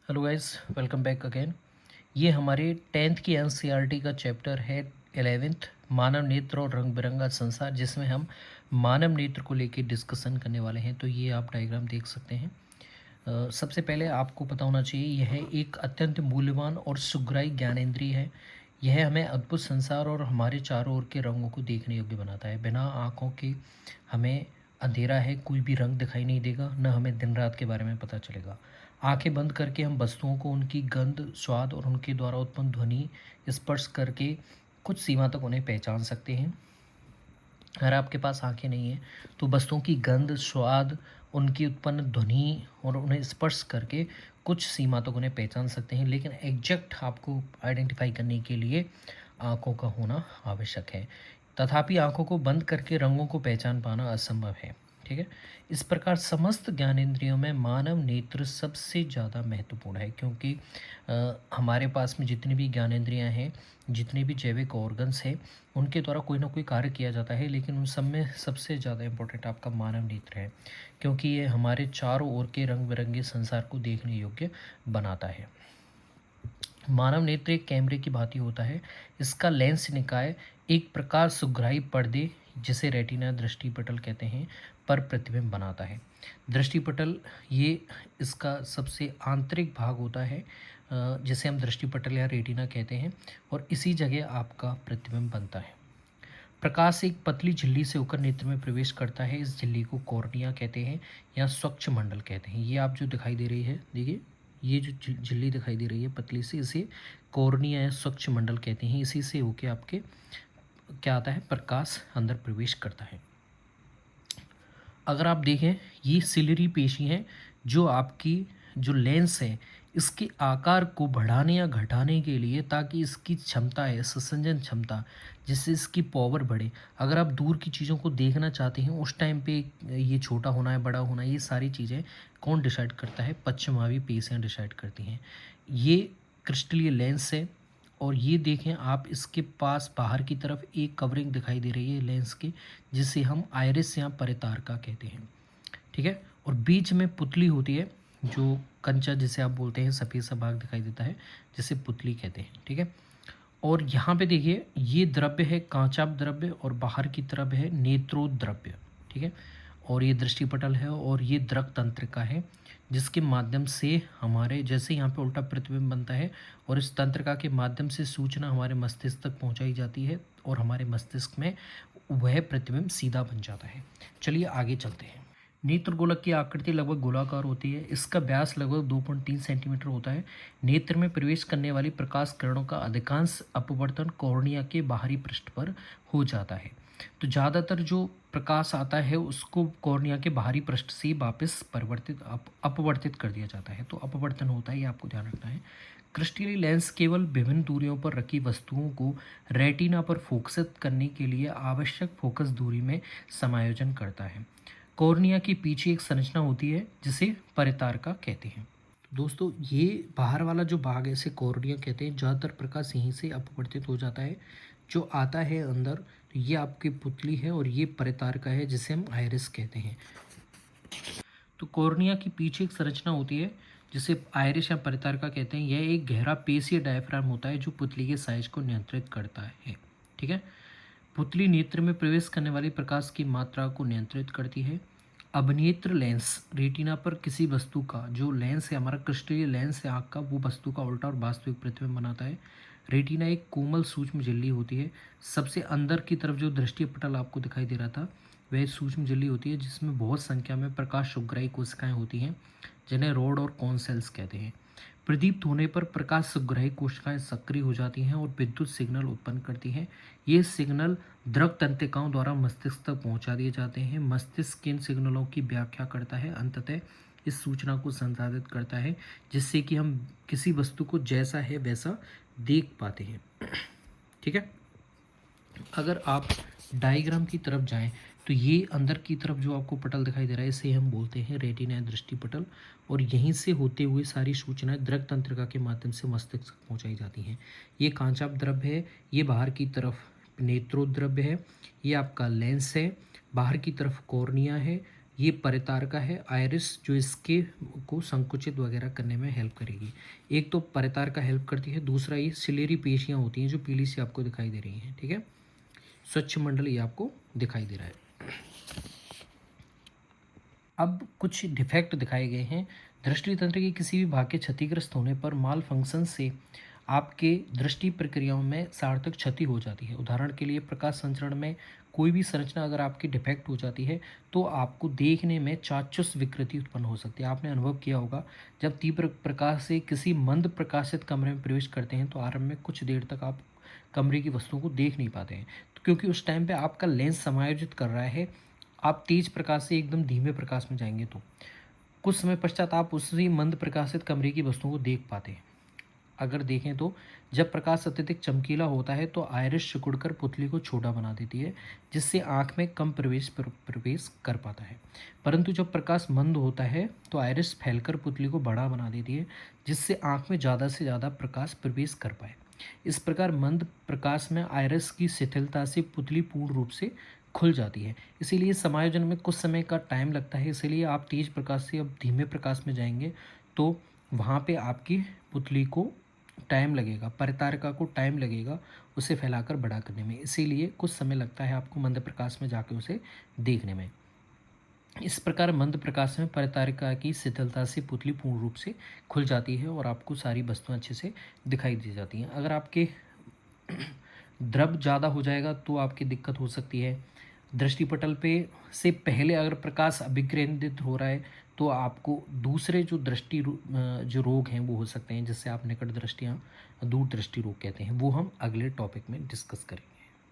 Hello guys, welcome back again. ये हमारे 10th की एनसीईआरटी का चैप्टर है 11th मानव नेत्र और रंग बिरंगा संसार, जिसमें हम मानव नेत्र को लेकर डिस्कशन करने वाले हैं। तो ये आप डायग्राम देख सकते हैं। सबसे पहले आपको पता होना चाहिए यह एक अत्यंत मूल्यवान और सुग्राही ज्ञानेंद्रिय है। यह हमें अद्भुत संसार और हमारे चारों ओर के रंगों को देखने योग्य बनाता है। बिना आँखों के हमें अंधेरा है, कोई भी रंग दिखाई नहीं देगा, न हमें दिन रात के बारे में पता चलेगा। आंखें बंद करके हम वस्तुओं को उनकी गंध, स्वाद और उनके द्वारा उत्पन्न ध्वनि स्पर्श करके कुछ सीमा तक उन्हें पहचान सकते हैं। अगर आपके पास आंखें नहीं हैं तो वस्तुओं की गंध, स्वाद, उनकी उत्पन्न ध्वनि और उन्हें स्पर्श करके कुछ सीमा तक उन्हें पहचान सकते हैं, लेकिन एग्जैक्ट आपको आइडेंटिफाई करने के लिए आंखों का होना आवश्यक है। तथापि आंखों को बंद करके रंगों को पहचान पाना असंभव है। ठीक है। इस प्रकार समस्त ज्ञानेंद्रियों में मानव नेत्र सबसे ज़्यादा महत्वपूर्ण है, क्योंकि हमारे पास में जितनी भी ज्ञानेंद्रियां हैं, जितने भी जैविक ऑर्गन्स हैं, उनके द्वारा कोई ना कोई कार्य किया जाता है, लेकिन उन सब में सबसे ज़्यादा इम्पोर्टेंट आपका मानव नेत्र है, क्योंकि ये हमारे चारों ओर के रंग बिरंगे संसार को देखने योग्य बनाता है। मानव नेत्र एक कैमरे की भांति होता है। इसका लेंस निकाय एक प्रकार सुग्राही पर्दे, जिसे रेटिना दृष्टिपटल कहते हैं, पर प्रतिबिंब बनाता है। दृष्टिपटल ये इसका सबसे आंतरिक भाग होता है, जिसे हम दृष्टिपटल या रेटिना कहते हैं, और इसी जगह आपका प्रतिबिंब बनता है। प्रकाश एक पतली झिल्ली से होकर नेत्र में प्रवेश करता है। इस झिल्ली को कॉर्निया कहते हैं या स्वच्छ मंडल कहते हैं। ये आप जो दिखाई दे रही है, देखिए ये जो झिल्ली दिखाई दे रही है पतली सी, इसे कॉर्निया या स्वच्छ मंडल कहते हैं। इसी से होके आपके क्या आता है, प्रकाश अंदर प्रवेश करता है। अगर आप देखें, ये सिलरी पेशी है जो आपकी जो लेंस है इसके आकार को बढ़ाने या घटाने के लिए, ताकि इसकी क्षमता है, संसंजन क्षमता, जिससे इसकी पावर बढ़े। अगर आप दूर की चीज़ों को देखना चाहते हैं उस टाइम पे ये छोटा होना है, बड़ा होना है, ये सारी चीज़ें कौन डिसाइड करता है? पश्चिमावी पेशियाँ डिसाइड करती हैं। ये क्रिस्टलीय लेंस है, और ये देखें आप, इसके पास बाहर की तरफ एक कवरिंग दिखाई दे रही है लेंस की, जिसे हम आइरिस या परितारका कहते हैं। ठीक है। और बीच में पुतली होती है, जो कंचा जिसे आप बोलते हैं, सफ़ेद सा भाग दिखाई देता है, जिसे पुतली कहते हैं। ठीक है। और यहाँ पे देखिए, ये द्रव्य है कांचाप द्रव्य, और बाहर की तरफ है नेत्रोद्रव्य। ठीक है। और ये दृष्टिपटल है, और ये दृक तंत्रिका है, जिसके माध्यम से हमारे, जैसे यहाँ पे उल्टा प्रतिबिंब बनता है, और इस तंत्रिका के माध्यम से सूचना हमारे मस्तिष्क तक पहुँचाई जाती है, और हमारे मस्तिष्क में वह प्रतिबिंब सीधा बन जाता है। चलिए आगे चलते हैं। नेत्र गोलक की आकृति लगभग गोलाकार होती है। इसका व्यास लगभग 2.3 सेंटीमीटर होता है। नेत्र में प्रवेश करने वाली प्रकाश किरणों का अधिकांश अपवर्तन कॉर्निया के बाहरी पृष्ठ पर हो जाता है। तो ज़्यादातर जो प्रकाश आता है उसको कॉर्निया के बाहरी पृष्ठ से वापस अपवर्तित कर दिया जाता है। तो अपवर्तन होता है, ये आपको ध्यान रखना है। क्रिस्टलीय लेंस केवल विभिन्न दूरियों पर रखी वस्तुओं को रेटिना पर फोकसित करने के लिए आवश्यक फोकस दूरी में समायोजन करता है। कॉर्निया के पीछे एक संरचना होती है जिसे परितारका कहते हैं। दोस्तों, ये बाहर वाला जो भाग है इसे कॉर्निया कहते हैं। ज़्यादातर प्रकाश यहीं से अपवर्तित हो जाता है, जो आता है अंदर। तो ये आपकी पुतली है, और ये परितारका है जिसे हम आइरिस कहते हैं। तो कॉर्निया के पीछे एक संरचना होती है जिसे आइरिस या परितारका कहते हैं। यह एक गहरा पेशीय डायफ्राम होता है जो पुतली के साइज को नियंत्रित करता है। ठीक है। पुतली नेत्र में प्रवेश करने वाली प्रकाश की मात्रा को नियंत्रित करती है। अभिनेत्र लेंस रेटिना पर किसी वस्तु का, जो लेंस है हमारा क्रिस्टलीय लेंस है आँख का, वो वस्तु का उल्टा और वास्तविक प्रतिबिंब बनाता है। रेटिना एक कोमल सूक्ष्म झिल्ली होती है। सबसे अंदर की तरफ जो दृष्टिपटल आपको दिखाई दे रहा था, वह सूक्ष्म झिल्ली होती है, जिसमें बहुत संख्या में प्रकाश सुग्राही कोशिकाएं होती हैं, जिन्हें रॉड और कॉन सेल्स कहते हैं। प्रदीप्त होने पर प्रकाश सुग्राही कोशिकाएं सक्रिय हो जाती हैं और विद्युत सिग्नल उत्पन्न करती हैं। ये सिग्नल द्रव तंत्रिकाओं द्वारा मस्तिष्क तक पहुंचा दिए जाते हैं। मस्तिष्क इन सिग्नलों की व्याख्या करता है, अंततः इस सूचना को संसाधित करता है, जिससे कि हम किसी वस्तु को जैसा है वैसा देख पाते हैं। ठीक है। अगर आप डायग्राम की तरफ जाएं तो ये अंदर की तरफ जो आपको पटल दिखाई दे रहा है, इसे हम बोलते हैं रेटिना दृष्टिपटल, और यहीं से होते हुए सारी सूचनाएं द्रव तंत्रिका के माध्यम से मस्तिष्क तक पहुंचाई जाती हैं। ये कांचाप द्रव्य है, ये बाहर की तरफ नेत्रोद्रव्य है, ये आपका लेंस है, बाहर की तरफ कॉर्निया है, ये परितारका है आयरिस जो इसके को संकुचित वगैरह करने में हेल्प करेगी। एक तो परितारका हेल्प करती है, दूसरा ये सिलेरी पेशियाँ होती हैं जो पीली सी आपको दिखाई दे रही हैं, ठीक है। स्वच्छ मंडल ये आपको दिखाई दे रहा है। अब कुछ डिफेक्ट दिखाए गए हैं। दृष्टि तंत्र के किसी भी भाग के क्षतिग्रस्त होने पर माल फंक्शन से आपके दृष्टि प्रक्रियाओं में सार्थक क्षति हो जाती है। उदाहरण के लिए प्रकाश संचरण में कोई भी संरचना अगर आपकी डिफेक्ट हो जाती है तो आपको देखने में चाक्षुष विकृति उत्पन्न हो सकती है। आपने अनुभव किया होगा जब तीव्र प्रकाश से किसी मंद प्रकाशित कमरे में प्रवेश करते हैं तो आरंभ में कुछ देर तक आप कमरे की वस्तुओं को देख नहीं पाते हैं, तो क्योंकि उस टाइम पे आपका लेंस समायोजित कर रहा है। आप तेज प्रकाश से एकदम धीमे प्रकाश में जाएंगे तो कुछ समय पश्चात आप उसी मंद प्रकाशित कमरे की वस्तुओं को देख पाते हैं। अगर देखें तो जब प्रकाश अत्यधिक चमकीला होता है तो आयरिस सिकुड़कर पुतली को छोटा बना देती है, जिससे आंख में कम प्रवेश कर पाता है। परंतु जब प्रकाश मंद होता है तो आयरिस फैलकर पुतली को बड़ा बना देती है, जिससे आंख में ज़्यादा से ज़्यादा प्रकाश प्रवेश कर पाए। इस प्रकार मंद प्रकाश में आयरिस की शिथिलता से पुतली पूर्ण रूप से खुल जाती है। इसीलिए समायोजन में कुछ समय का टाइम लगता है। इसीलिए आप तेज प्रकाश से अब धीमे प्रकाश में जाएंगे तो वहाँ पे आपकी पुतली को टाइम लगेगा, परितारिका को टाइम लगेगा उसे फैलाकर बड़ा करने में। इसीलिए कुछ समय लगता है आपको मंद प्रकाश में जाके उसे देखने में। इस प्रकार मंद प्रकाश में परितारिका की शिथिलता से पुतली पूर्ण रूप से खुल जाती है और आपको सारी वस्तुएं अच्छे से दिखाई दी जाती हैं। अगर आपके द्रव ज़्यादा हो जाएगा तो आपकी दिक्कत हो सकती है। दृष्टिपटल पे से पहले अगर प्रकाश अभिकेंद्रित हो रहा है तो आपको दूसरे जो जो रोग हैं वो हो सकते हैं, जिससे आप निकट दृष्टियाँ दूर दृष्टि रोग कहते हैं, वो हम अगले टॉपिक में डिस्कस करेंगे।